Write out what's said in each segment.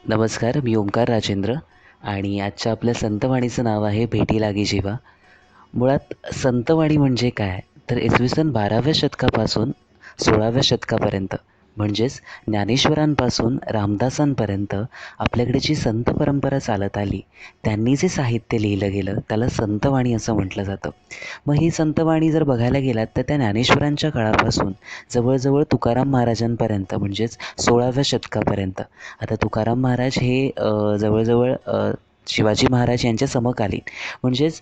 नमस्कार, मी ओंकार राजेंद्र आणि आजच्या आपल्या संतवाणीचं नाव आहे भेटी लागी जीवा. मुळात संतवाणी म्हणजे काय, तर इसवी सन 12व्या शतकापासून 16व्या शतकापर्यंत म्हणजेच ज्ञानेश्वरांपासून रामदासांपर्यंत आपल्याकडे जी संत परंपरा चालत आली, त्यांनी जे साहित्य लिहिलं गेलं त्याला संतवाणी असं म्हटलं जातं. मग ही संतवाणी जर बघायला गेलात तर त्या ज्ञानेश्वरांच्या काळापासून जवळजवळ तुकाराम महाराजांपर्यंत म्हणजेच 16व्या शतकापर्यंत. आता तुकाराम महाराज हे जवळजवळ शिवाजी महाराज यांच्या समकालीन, म्हणजेच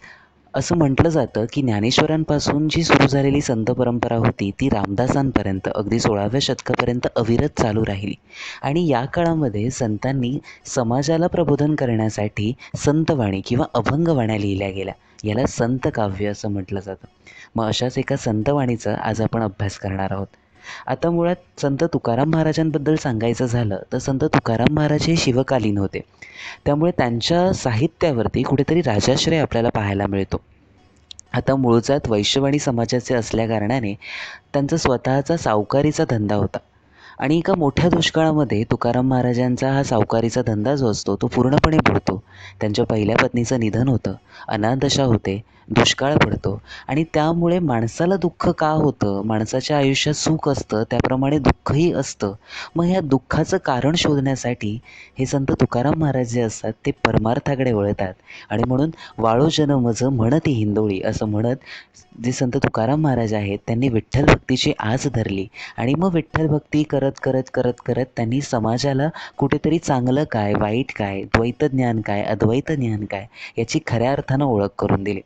असं म्हटलं जातं की ज्ञानेश्वरांपासून जी सुरू झालेली संत परंपरा होती ती रामदासांपर्यंत अगदी 16व्या शतकापर्यंत अविरत चालू राहिली. आणि या काळामध्ये संतांनी समाजाला प्रबोधन करण्यासाठी संतवाणी किंवा अभंगवाण्या लिहिल्या गेल्या. याला संत काव्य असं म्हटलं जातं. मग अशाच एका संतवाणीचा आज आपण अभ्यास करणार आहोत. आता मुळात संत तुकाराम महाराजांबद्दल सांगायचं झालं तर संत तुकाराम महाराज हे शिवकालीन होते. त्यामुळे त्यांच्या साहित्यावरती कुठेतरी राजाश्रय आपल्याला पाहायला मिळतो. आता मूळजात वैश्यवाणी समाजाचे असल्याकारणाने त्यांचा स्वतःचा सावकारीचा धंदा होता. आणि एका मोठ्या दुष्काळामध्ये तुकाराम महाराजांचा हा सावकारीचा धंदा जो असतो तो पूर्णपणे बुडतो. त्यांच्या पहिल्या पत्नीचं निधन होतं, अनाथदशा होते, दुष्काळ पडतो आणि त्यामुळे माणसाला दुःख का होतं, माणसाच्या आयुष्यात सुख असतं त्याप्रमाणे दुःखही असतं. मग ह्या दुःखाचं कारण शोधण्यासाठी हे संत तुकाराम महाराज जे असतात ते परमार्थाकडे वळतात. आणि म्हणून वाळो जन मज म्हणती हिंदोळी असं म्हणत जे संत तुकाराम महाराज आहेत त्यांनी विठ्ठल भक्तीची आस धरली. आणि मग विठ्ठल भक्ती करत करत करत करत त्यांनी समाजाला कुठेतरी चांगलं काय, वाईट काय, द्वैत ज्ञान काय, अद्वैत ज्ञान काय याची खऱ्या अर्थानं ओळख करून दिली.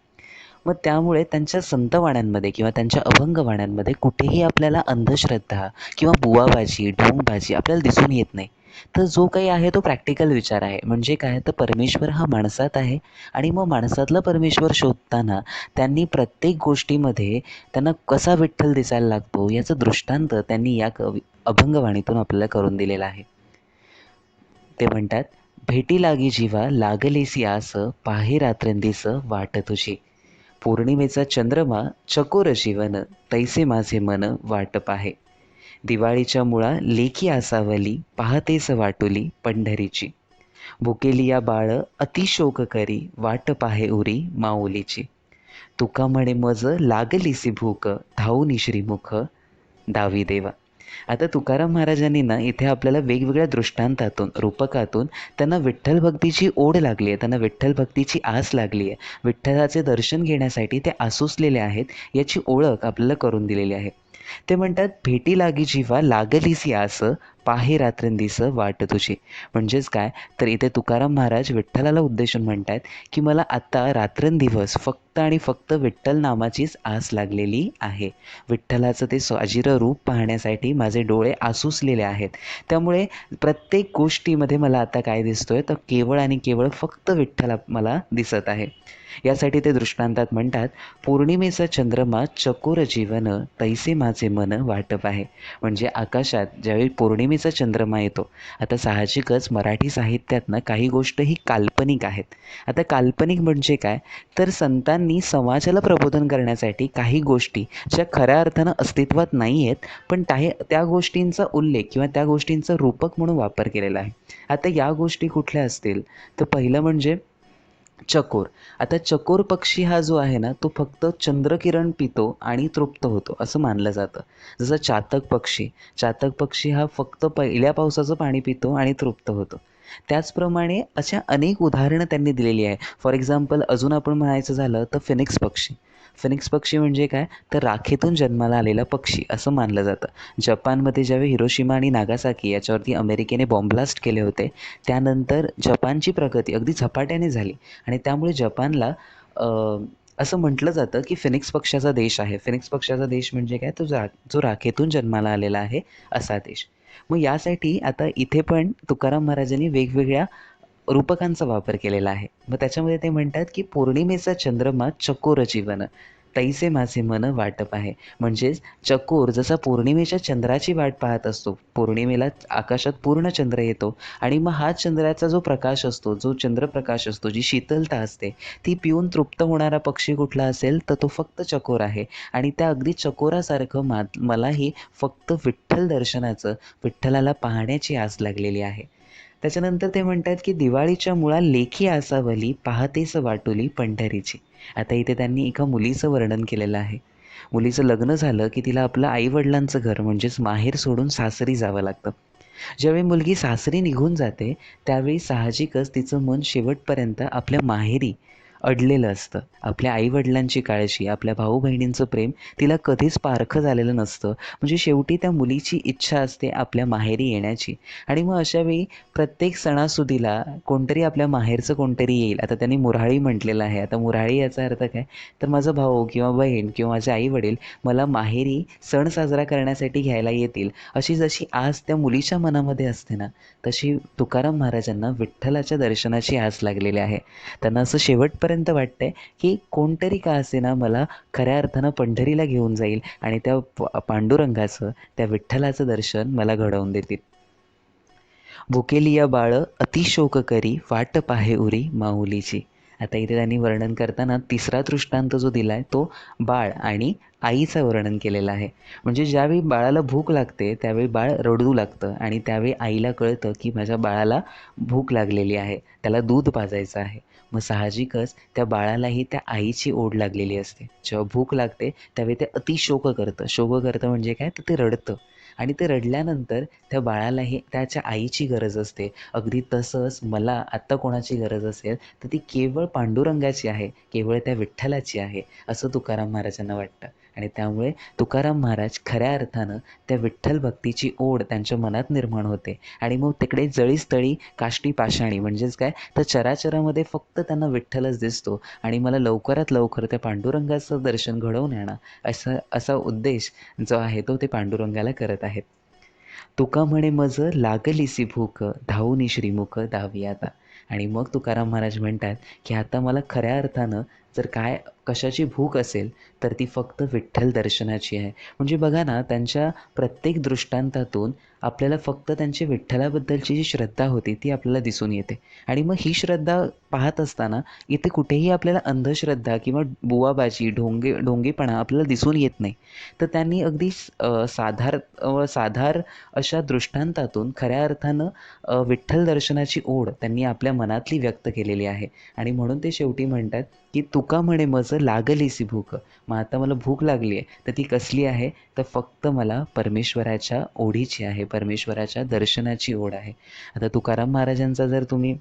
मग त्यामुळे त्यांच्या संतवाण्यांमध्ये किंवा त्यांच्या अभंगवाण्यांमध्ये कुठेही आपल्याला अंधश्रद्धा किंवा बुवाबाजी, ढोंगबाजी आपल्याला दिसून येत नाही. तर जो काही आहे तो प्रॅक्टिकल विचार आहे. म्हणजे काय, तर परमेश्वर हा माणसात आहे आणि मग माणसातला परमेश्वर शोधताना त्यांनी प्रत्येक गोष्टीमध्ये त्यांना कसा विठ्ठल दिसायला लागतो याचं दृष्टांत त्यांनी या अभंगवाणीतून आपल्याला करून दिलेला आहे. ते म्हणतात, भेटी लागी जीवा लागलेसी आस, पाहे रात्रंदिस वाट तुझी. पौर्णिमेचा चंद्रमा चकोर जीवन, तैसे माझे मन वाट पाहे. दिवाळीच्या मुळा लेखी आसावली, पाहतेस वाटुली पंढरीची. भुकेली या बाळ अतिशोक करी, वाट पाहे उरी माऊलीची. तुका म्हणे मज लागलीसी भूक, धावून श्रीमुख दावी देवा. आता तुकाराम महाराजांनी ना इथे आपल्याला वेगवेगळ्या दृष्टांतातून, रूपकातून त्यांना विठ्ठल भक्तीची ओढ लागली आहे, त्यांना विठ्ठल भक्तीची आस लागली आहे, विठ्ठलाचे दर्शन घेण्यासाठी ते आसुसलेले आहेत याची ओळख आपल्याला करून दिलेली आहे. ते म्हणतात, भेटी लागी जीवा लागलीसी आस, पाहे रात्रंदिस वाट तुझी. म्हणजेच काय, तर इथे तुकाराम महाराज विठ्ठलाला उद्देशून म्हणतात की मला आत्ता रात्रंदिवस फक्त आणि फक्त विठ्ठल नामाचीच आस लागलेली आहे. विठ्ठलाचं ते स्वाजिर रूप पाहण्यासाठी माझे डोळे आसुसलेले आहेत. त्यामुळे प्रत्येक गोष्टीमध्ये मला आता काय दिसतोय, तर केवळ आणि केवळ फक्त विठ्ठल मला दिसत आहे. यासाठी ते दृष्टांतात म्हणतात, पौर्णिमेचा चंद्रमा चकोर जीवन, तैसे माझे मन वाटप आहे. म्हणजे आकाशात ज्यावेळी पौर्णिमेचा चंद्रमा येतो, आता साहजिकच मराठी साहित्यातनं काही गोष्ट ही काल्पनिक आहेत. आता काल्पनिक म्हणजे काय, तर संतांनी समाजाला प्रबोधन करण्यासाठी काही गोष्टी ज्या खऱ्या अर्थानं अस्तित्वात नाही आहेत पण त्या गोष्टींचा उल्लेख किंवा त्या गोष्टींचा रूपक म्हणून वापर केलेला आहे. आता या गोष्टी कुठल्या असतील, तर पहिलं म्हणजे चकोर. आता चकोर पक्षी हा जो आहे ना तो फक्त चंद्रकिरण पितो आणि तृप्त होतो असं मानलं जातं. जसं चातक पक्षी हा फक्त पहिल्या पावसाचं पाणी पितो आणि तृप्त होतो. त्याचप्रमाणे अशा अनेक उदाहरणं त्यांनी दिलेली आहे. फॉर एक्झाम्पल अजून आपण म्हणायचं झालं तर फिनिक्स पक्षी म्हणजे काय, तर राखेतून जन्माला आलेला पक्षी असं मानलं जातं. जपानमध्ये ज्यावेळी हिरोशिमा आणि नागासाकी याच्यावरती अमेरिकेने बॉम्बब्लास्ट केले होते, त्यानंतर जपानची प्रगती अगदी झपाट्याने झाली आणि त्यामुळे जपानला असं म्हटलं जातं की फिनिक्स पक्षाचा देश आहे. फिनिक्स पक्षाचा देश म्हणजे काय, तो जो राखेतून जन्माला आलेला आहे असा देश. मग यासाठी आता इथे पण तुकाराम महाराजांनी वेगवेगळ्या रूपकांचा वापर केलेला आहे. मग त्याच्यामध्ये ते म्हणतात की पौर्णिमेचा चंद्रमा चकोर जीवन, तैसे माझे मन वाटप आहे. म्हणजेच चकोर जसा पौर्णिमेच्या चंद्राची वाट पाहत असतो, पौर्णिमेला आकाशात पूर्ण चंद्र येतो आणि मग हा चंद्राचा जो प्रकाश असतो, जो चंद्रप्रकाश असतो, जी शीतलता असते, ती पिऊन तृप्त होणारा पक्षी कुठला असेल तर तो फक्त चकोर आहे. आणि त्या अगदी चकोरासारखं मलाही फक्त विठ्ठल दर्शनाचं, विठ्ठलाला पाहण्याची आस लागलेली आहे. त्याच्यानंतर ते म्हणतात की दिवाळीच्या मुळा लेखी आसावली, पाहतेस वाटोली पंढरीची. आता इथे त्यांनी एका मुलीचं वर्णन केलेलं आहे. मुलीचं लग्न झालं की तिला आपलं आईवडिलांचं घर म्हणजेच माहेर सोडून सासरी जावं लागतं. ज्यावेळी मुलगी सासरी निघून जाते त्यावेळी साहजिकच तिचं मन शेवटपर्यंत आपल्या माहेरी अडलेलं असतं. आपल्या आईवडिलांची काळजी, आपल्या भाऊ बहिणींचं प्रेम तिला कधीच पारखं झालेलं नसतं. म्हणजे शेवटी त्या मुलीची इच्छा असते आपल्या माहेरी येण्याची. आणि मग अशावेळी प्रत्येक सणासुदीला कोणतरी आपल्या माहेरचं कोणतरी येईल. आता त्यांनी मुऱ्हाळी म्हटलेलं आहे. आता मुऱ्हाळी याचा अर्थ काय, तर माझा भाऊ किंवा बहीण किंवा माझे आईवडील मला माहेरी सण साजरा करण्यासाठी घ्यायला येतील, अशी जशी आस त्या मुलीच्या मनामध्ये असते ना, तशी तुकाराम महाराजांना विठ्ठलाच्या दर्शनाची आस लागलेली आहे. त्यांना असं शेवटपर्यंत वाटतंय की कोणतरी का असेना मला खऱ्या अर्थानं पंढरीला घेऊन जाईल आणि त्या पांडुरंगाचं, त्या विठ्ठलाचं दर्शन मला घडवून देतील. भुकेलिया बाळ अतिशोक करी, वाट पाहे उरी माऊलीची. आता इथे त्यांनी वर्णन करताना तिसरा दृष्टांत जो दिला आहे तो बाळ आणि आईचं वर्णन केलेलं आहे. म्हणजे ज्यावेळी बाळाला भूक लागते त्यावेळी बाळ रडू लागतं आणि त्यावेळी आईला कळतं की माझ्या बाळाला भूक लागलेली आहे, त्याला दूध पाजायचं आहे. मग साहजिकच त्या बाळालाही त्या आईची ओढ लागलेली असते. जेव्हा भूक लागते त्यावेळी ते अतिशोक करतं. शोक करतं म्हणजे काय, तर ते रडतं. आणि ते रडल्यानंतर त्या बाळालाही त्याच्या आईची गरज असते. अगदी तसंच मला आत्ता कोणाची गरज असेल तर ती केवळ पांडुरंगाची आहे, केवळ त्या विठ्ठलाची आहे, असं तुकाराम महाराजांना वाटतं. आणि त्यामुळे तुकाराम महाराज खऱ्या अर्थानं त्या विठ्ठल भक्तीची ओढ त्यांच्या मनात निर्माण होते. आणि मग तिकडे जळीस्थळी काष्टी पाषाणी म्हणजेच काय, तर चराचरामध्ये फक्त त्यांना विठ्ठलच दिसतो आणि मला लवकरात लवकर त्या पांडुरंगाचं दर्शन घडवून येणं, असा उद्देश जो आहे तो ते पांडुरंगाला करत आहेत. तुका म्हणे मज लागलीसी भूक, धावूनी श्रीमुख धावी आता. आणि मग तुकाराम महाराज म्हणतात की आता मला खऱ्या अर्थानं जर काय कशाची भूक असेल तर ती फक्त विठ्ठल दर्शनाची आहे. म्हणजे बघा ना, त्यांच्या प्रत्येक दृष्टांतातून आपल्याला फक्त त्यांची विठ्ठलाबद्दलची जी श्रद्धा होती ती आपल्याला दिसून येते. आणि मग ही श्रद्धा पाहत असताना इथे कुठेही आपल्याला अंधश्रद्धा किंवा बुवाबाजी, ढोंगीपणा आपल्याला दिसून येत नाही. तर त्यांनी अगदी साधार अशा दृष्टांतातून खऱ्या अर्थानं विठ्ठल दर्शनाची ओढ त्यांनी आपल्या मनातली व्यक्त केलेली आहे. आणि म्हणून ते शेवटी म्हणतात की तुका म्हणे मज लागलीसी भूक. मग आता मला भूक लागली आहे तर ती कसली आहे, तर फक्त मला परमेश्वराच्या ओढीची आहे, परमेश्वराच्या दर्शनाची ओढ आहे. आता तुकाराम महाराजांचा जर तुम्ही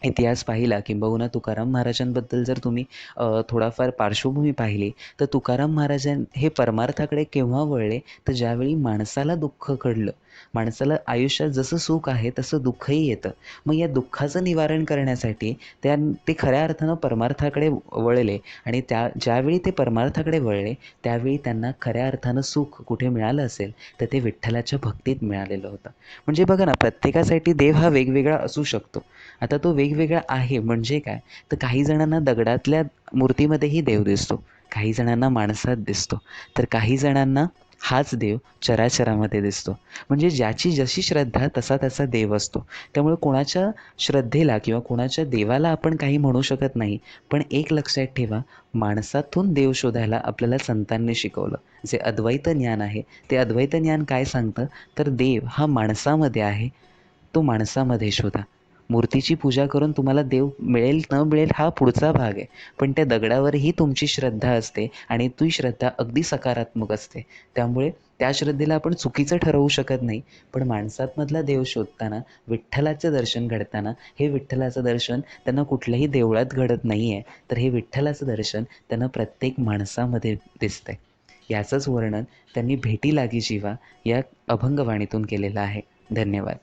इतिहास पाहिला किंबहुना तुकाराम महाराजांबद्दल जर तुम्ही थोडाफार पार्श्वभूमी पाहिली तर तुकाराम महाराजां हे परमार्थाकडे केव्हा वळले, तर ज्यावेळी माणसाला दुःख घडलं, माणसाला आयुष्यात जसं सुख आहे तसं दुःखही येतं. मग या दुःखाचं निवारण करण्यासाठी ते खऱ्या अर्थानं परमार्थाकडे वळले. आणि ज्यावेळी ते परमार्थाकडे वळले त्यावेळी त्यांना खऱ्या अर्थानं सुख कुठे मिळालं असेल तर ते विठ्ठलाच्या भक्तीत मिळालेलं होतं. म्हणजे बघा ना, प्रत्येकासाठी देव हा वेगवेगळा असू शकतो. आता तो वेगवेगळा आहे म्हणजे काय, तर काही जणांना दगडातल्या मूर्तीमध्येही देव दिसतो, काही जणांना माणसात दिसतो, तर काही जणांना हाच देव चराचरामध्ये दिसतो. म्हणजे ज्याची जशी श्रद्धा तसा त्याचा देव असतो. त्यामुळे कोणाच्या श्रद्धेला किंवा कोणाच्या देवाला आपण काही म्हणू शकत नाही. पण एक लक्षात ठेवा, माणसातून देव शोधायला आपल्याला संतांनी शिकवलं. जे अद्वैत ज्ञान आहे ते अद्वैत ज्ञान काय सांगतं, तर देव हा माणसामध्ये आहे, तो माणसामध्ये शोधा. मूर्तीची पूजा करून तुम्हाला देव मिळेल न मिळेल हा पुढचा भाग आहे. पण त्या दगडावरही तुमची श्रद्धा असते आणि ती श्रद्धा अगदी सकारात्मक असते. त्यामुळे त्या श्रद्धेला आपण चुकीचं ठरवू शकत नाही. पण माणसातमधला देव शोधताना, विठ्ठलाचं दर्शन घडताना, हे विठ्ठलाचं दर्शन त्यांना कुठल्याही देवळात घडत नाही आहे, तर हे विठ्ठलाचं दर्शन त्यांना प्रत्येक माणसामध्ये दिसतंय. याचंच वर्णन त्यांनी भेटी लागी जीवा या अभंगवाणीतून केलेलं आहे. धन्यवाद.